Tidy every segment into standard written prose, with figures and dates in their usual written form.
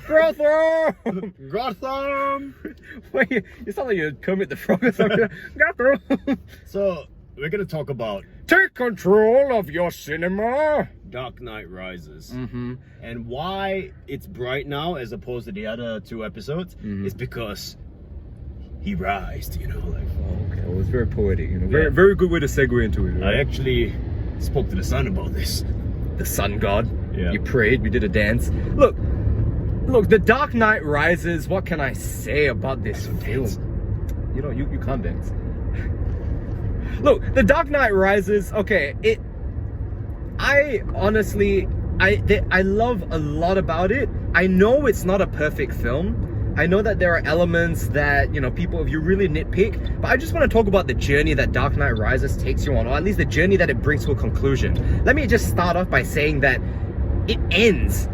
Gotham! Gotham! Wait, you sound like you're Kermit the Frog or something. Gotham! So, we're gonna talk about Take control of your cinema! Dark Knight Rises. Mm-hmm. And why it's bright now as opposed to the other two episodes is because he rised, you know, like... Oh, okay. Well, it's very poetic, you know. Yeah. Very good way to segue into it. I Right? actually spoke to the sun about this. The sun god. Yeah. You prayed, we did a dance. Look, The Dark Knight Rises, what can I say about this film? You know, you can't dance. Look, The Dark Knight Rises, okay, I honestly, I love a lot about it. I know it's not a perfect film. I know that there are elements that, you know, people, if you really nitpick, but I just want to talk about the journey that Dark Knight Rises takes you on, or at least the journey that it brings to a conclusion. Let me just start off by saying that it ends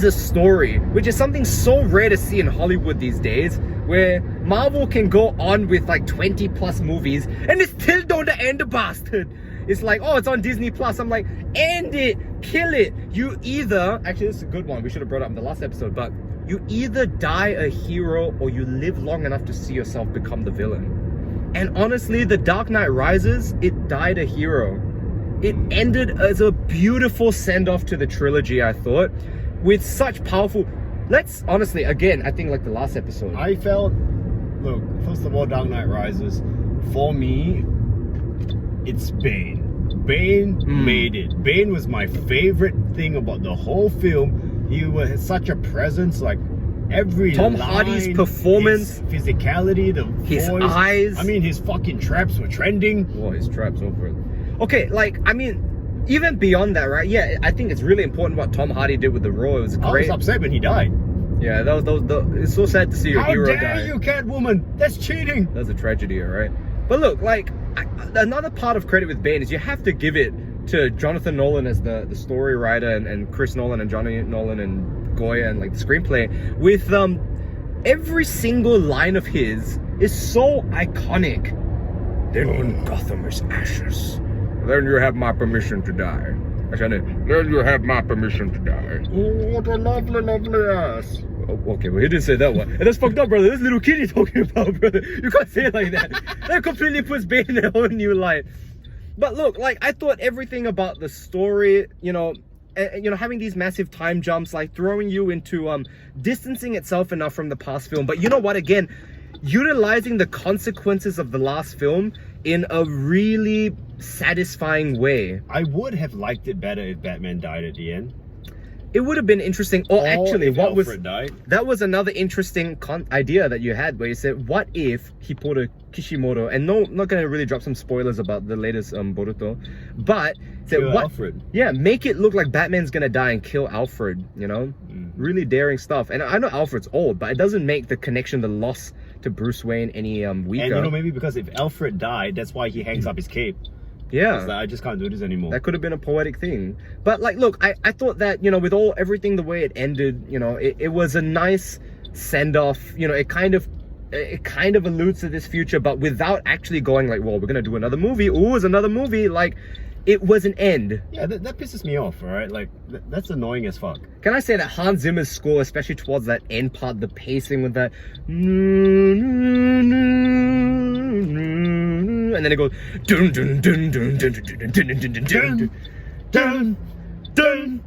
a story, which is something so rare to see in Hollywood these days, where Marvel can go on with like 20 plus movies and they still don't end the bastard. It's like, oh, it's on Disney Plus. I'm like, end it, kill it. You either, actually this is a good one, we should have brought it up in the last episode, but you either die a hero or you live long enough to see yourself become the villain. And honestly, The Dark Knight Rises, it died a hero. It ended as a beautiful send-off to the trilogy, I thought, with such powerful... Let's, honestly, again, I think like the last episode. I felt, look, first of all, Dark Knight Rises, for me, it's Bane. Bane made it. Bane was my favorite thing about the whole film. He was such a presence, like every Tom line, Hardy's performance, his physicality, his voice, eyes. I mean, his fucking traps were trending. Oh, his traps over it. Okay, like, I mean, even beyond that, right? Yeah, I think it's really important what Tom Hardy did with the role. It was I great. was upset when he died. Yeah, it's so sad to see your hero How dare die. you, Catwoman? That's cheating. That's a tragedy, right? But look, like, another part of credit with Bane is you have to give it to Jonathan Nolan as the story writer and Chris Nolan and Johnny Nolan and Goya and like the screenplay with every single line of his is so iconic. Then Gotham is ashes. Then you have my permission to die. Then you have my permission to die. Oh, what a lovely, lovely ass. Okay, well, he didn't say that one. And that's fucked up, brother. This little kid you're talking about, brother. You can't say it like that. That completely puts Bane in a whole new light. But look, like, I thought everything about the story, you know, having these massive time jumps, like throwing you into distancing itself enough from the past film. But you know what? Again, utilizing the consequences of the last film in a really satisfying way. I would have liked it better if Batman died at the end. It would have been interesting. Or actually, if what Alfred died. that was another interesting idea that you had, where you said, what if he pulled a Kishimoto, and no, I'm not gonna really drop some spoilers about the latest Boruto, but said, Kill what? Alfred. Yeah, make it look like Batman's gonna die and kill Alfred. You know, really daring stuff. And I know Alfred's old, but it doesn't make the connection, the loss to Bruce Wayne, any weaker. And you know, maybe because if Alfred died, that's why he hangs up his cape. Yeah. It's like, I just can't do this anymore. That could have been a poetic thing. But like, look, I thought that, you know, with everything the way it ended, you know, it was a nice send-off. You know, it kind of alludes to this future, but without actually going like, well, we're gonna do another movie. Ooh, it's another movie. Like, it was an end. Yeah, that pisses me off, all right? Like, that's annoying as fuck. Can I say that Hans Zimmer's score, especially towards that end part, the pacing with that, and then it goes dun dun dun dun dun dun dun dun dun dun dun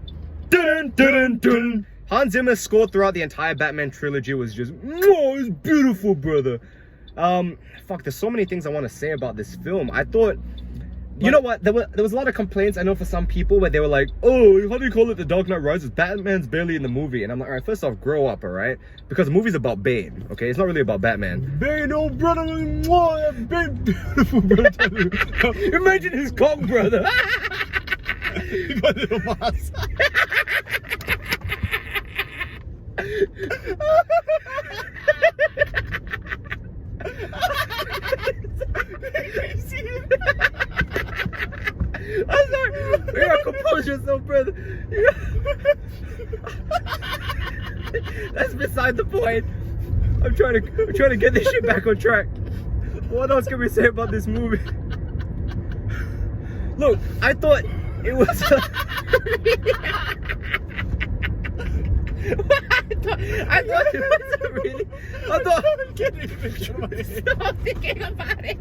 dun dun dun. Hans Zimmer's score throughout the entire Batman trilogy was just, oh, it's beautiful, brother. Fuck, there's so many things I want to say about this film. I thought, you know what, there was a lot of complaints, I know, for some people, where they were like, oh, how do you call it The Dark Knight Rises? Batman's barely in the movie. And I'm like, all right, first off, grow up, all right? Because the movie's about Bane, okay? It's not really about Batman. Bane, oh brother, mwah, Bane, beautiful brother. Imagine his cock, brother. He got a little mask. I'm sorry. You gotta compose yourself, brother. That's beside the point. I'm trying to get this shit back on track. What else can we say about this movie? Look, I thought it was. I thought it was a really. I thought. Stop thinking about it.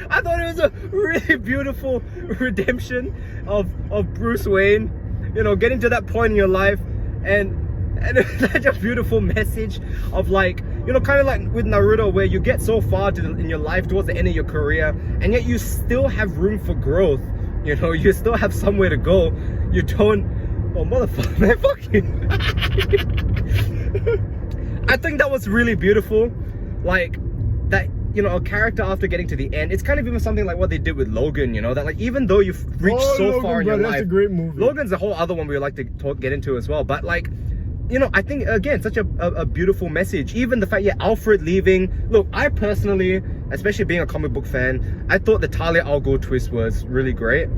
I thought it was a really beautiful redemption of Bruce Wayne. You know, getting to that point in your life, and it's such a beautiful message of like, you know, kind of like with Naruto, where you get so far in your life towards the end of your career, and yet you still have room for growth. You know, you still have somewhere to go. You don't. Oh motherfucker, man, fuck you. I think that was really beautiful. Like that, you know, a character after getting to the end, it's kind of even something like what they did with Logan, you know, that like even though you've reached so far in your life, that's a great movie. Logan's a whole other one we would like to get into as well, but like, you know, I think again, such a beautiful message. Even the fact, yeah, Alfred leaving. Look, I personally, especially being a comic book fan, I thought the Talia al Ghul twist was really great.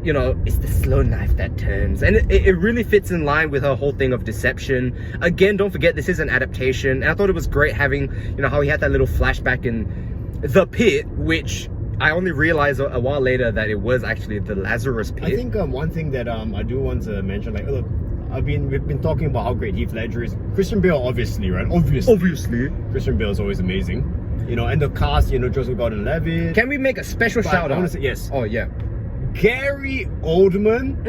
You know, it's the slow knife that turns, and it really fits in line with her whole thing of deception. Again, don't forget, this is an adaptation, and I thought it was great having, you know, how he had that little flashback in the pit, which I only realized a while later that it was actually the Lazarus pit. I think one thing that I do want to mention, like, look, we've been talking about how great Heath Ledger is. Christian Bale, obviously, right? Obviously. Christian Bale is always amazing. You know, and the cast, you know, Joseph Gordon-Levitt. Can we make a special shout out? I want to say yes. Oh yeah. Gary Oldman.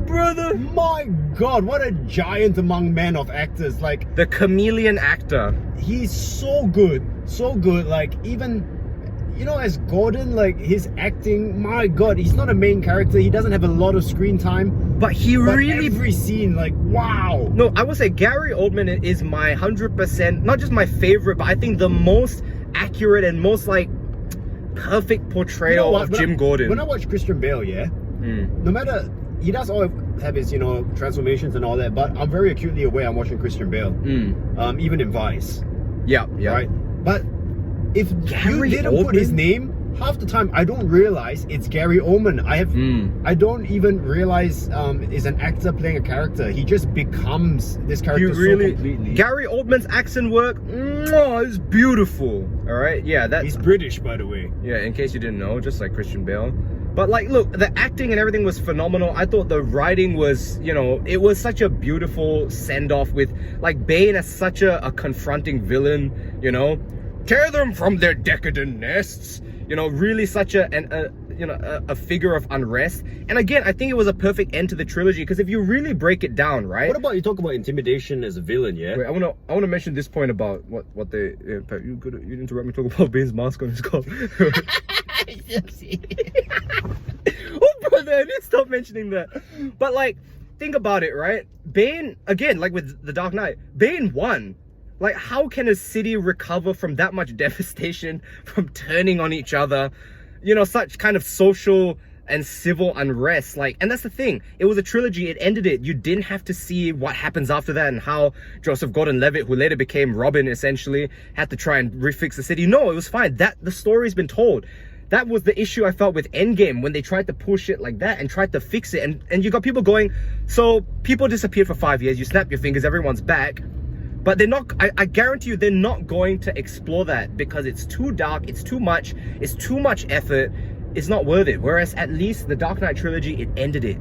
Brother. My God, what a giant among men of actors. Like, the chameleon actor. He's so good. So good. Like, even, you know, as Gordon, like, his acting, my God, he's not a main character. He doesn't have a lot of screen time. But really... every scene, like, wow. No, I would say Gary Oldman is my 100%, not just my favorite, but I think the most accurate and most, like, perfect portrayal of Jim Gordon. When I watch Christian Bale, no matter, he does all have his, you know, transformations and all that, but I'm very acutely aware I'm watching Christian Bale. Even in Vice. Yeah. Right? But if Gary you didn't put his name, half the time I don't realize it's Gary Oldman. I don't even realize is an actor playing a character. He just becomes this character so completely. Gary Oldman's accent work is beautiful. All right, yeah, he's British, by the way. Yeah, in case you didn't know, just like Christian Bale. But like, look, the acting and everything was phenomenal. I thought the writing was, you know, it was such a beautiful send-off with like Bane as such a confronting villain. You know, tear them from their decadent nests. You know, really such a figure of unrest. And again, I think it was a perfect end to the trilogy, because if you really break it down, right? What about you talk about intimidation as a villain, yeah? Wait, I wanna mention this point about what they you interrupt me talk about Bane's mask on his skull. Oh brother, I need to stop mentioning that. But like, think about it, right? Bane, again, like with The Dark Knight, Bane won. Like, how can a city recover from that much devastation, from turning on each other? You know, such kind of social and civil unrest. Like, and that's the thing. It was a trilogy. It ended it. You didn't have to see what happens after that and how Joseph Gordon-Levitt, who later became Robin, essentially, had to try and refix the city. No, it was fine. The story's been told. That was the issue I felt with Endgame, when they tried to push it like that and tried to fix it. And you got people going, so people disappeared for 5 years. You snap your fingers, everyone's back. But they're not, I guarantee you, they're not going to explore that, because it's too dark, it's too much effort, it's not worth it. Whereas at least the Dark Knight trilogy, it ended it.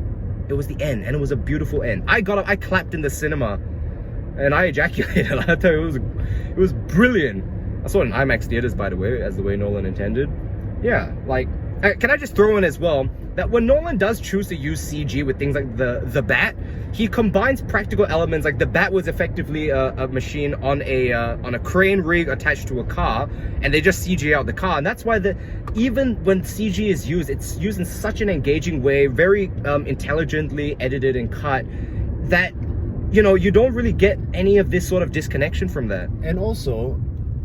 It was the end, and it was a beautiful end. I got up, I clapped in the cinema, and I ejaculated. I tell you, it was brilliant. I saw it in IMAX theaters, by the way, as the way Nolan intended. Yeah, like, can I just throw in as well, that when Nolan does choose to use CG with things like the Bat, he combines practical elements. Like the Bat was effectively a machine on a crane rig attached to a car, and they just CG out the car. And that's why even when CG is used, it's used in such an engaging way, very intelligently edited and cut, that, you know, you don't really get any of this sort of disconnection from that. And also,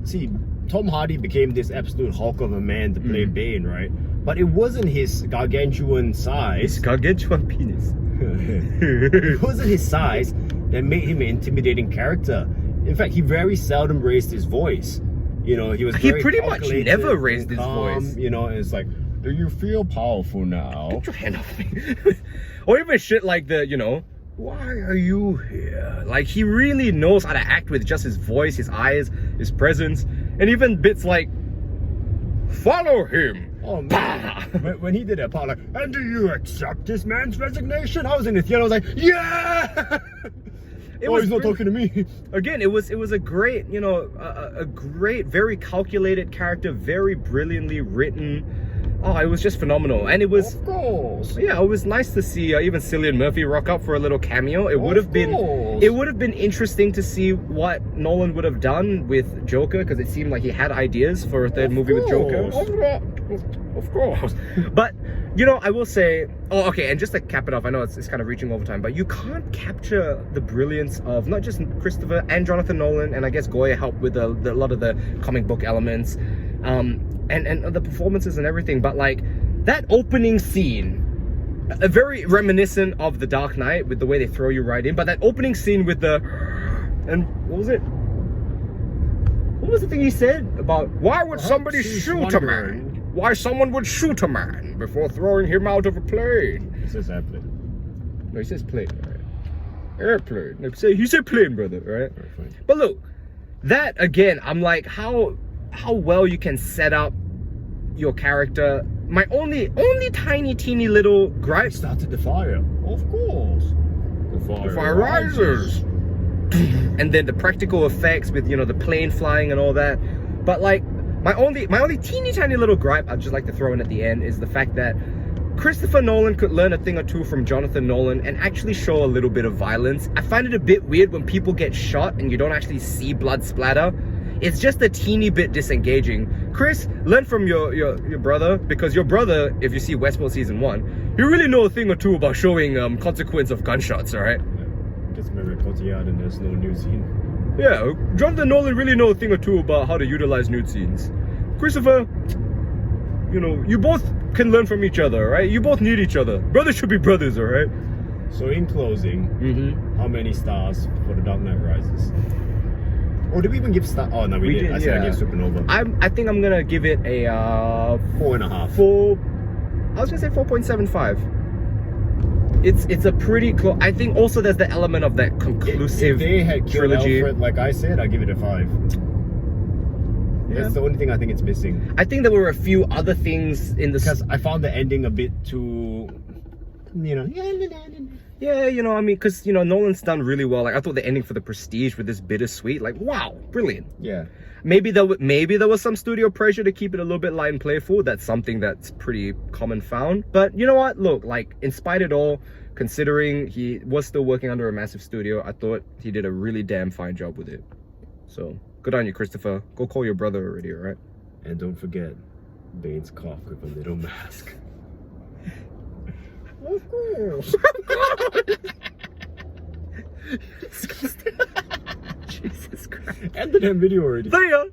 see, Tom Hardy became this absolute hulk of a man to play Bane, right? But it wasn't his gargantuan size. His gargantuan penis. It wasn't his size that made him an intimidating character. In fact, he very seldom raised his voice. You know, he pretty much never raised his voice. You know, and it's like, do you feel powerful now? Get your hand off me. Or even shit like you know, why are you here? Like, he really knows how to act with just his voice, his eyes, his presence. And even bits like, follow him. Oh man, when he did that part, like, and do you accept this man's resignation? I was in the theater, I was like, yeah! He's not talking to me. Again, it was a great, you know, a great, very calculated character, very brilliantly written. Oh, it was just phenomenal, and it was, of course, yeah, it was nice to see even Cillian Murphy rock up for a little cameo. It would have been interesting to see what Nolan would have done with Joker, because it seemed like he had ideas for a third movie with Joker. Of course. But, you know, I will say, oh, okay, and just to cap it off, I know it's kind of reaching over time, but you can't capture the brilliance of not just Christopher and Jonathan Nolan, and I guess Goya helped with a lot of the comic book elements, and the performances and everything, but like, that opening scene, a very reminiscent of The Dark Knight with the way they throw you right in, but that opening scene with the, and what was it? What was the thing he said about, why would somebody shoot a man? Why someone would shoot a man before throwing him out of a plane? He says airplane. No, he says plane, right? Airplane. No, he said plane, brother, right? Fine. But look, that again, I'm like, how well you can set up your character. My only tiny teeny little gripe. Started the fire. Of course. The fire rises. And then the practical effects with, you know, the plane flying and all that. But like, my only teeny tiny little gripe I'd just like to throw in at the end is the fact that Christopher Nolan could learn a thing or two from Jonathan Nolan and actually show a little bit of violence. I find it a bit weird when people get shot and you don't actually see blood splatter. It's just a teeny bit disengaging. Chris, learn from your brother, because your brother, if you see Westworld Season 1, you really know a thing or two about showing consequence of gunshots, alright? Gets Marion Cotillard and there's no nude scene. Yeah, Jonathan Nolan really know a thing or two about how to utilize nude scenes. Christopher, you know, you both can learn from each other, right? You both need each other. Brothers should be brothers, alright? So in closing, how many stars for The Dark Knight Rises? Or did we even give star? Oh no, we did. I said I gave Supernova. I think I'm gonna give it a 4.5. I was gonna say 4.75. It's a pretty close. I think also there's the element of that conclusive if they had killed trilogy. Alfred, like I said, I'd give it a 5. Yeah. That's the only thing I think it's missing. I think there were a few other things in the... Because I found the ending a bit too, you know... Yeah, you know, I mean, because, you know, Nolan's done really well. Like, I thought the ending for The Prestige with this bittersweet, like, wow, brilliant. Yeah. Maybe there was some studio pressure to keep it a little bit light and playful. That's something that's pretty common found. But you know what? Look, like, in spite of it all, considering he was still working under a massive studio, I thought he did a really damn fine job with it. So, good on you, Christopher. Go call your brother already, alright? And don't forget, Bane's cough with a little mask. Of course. Jesus Christ. End the damn video already. See ya.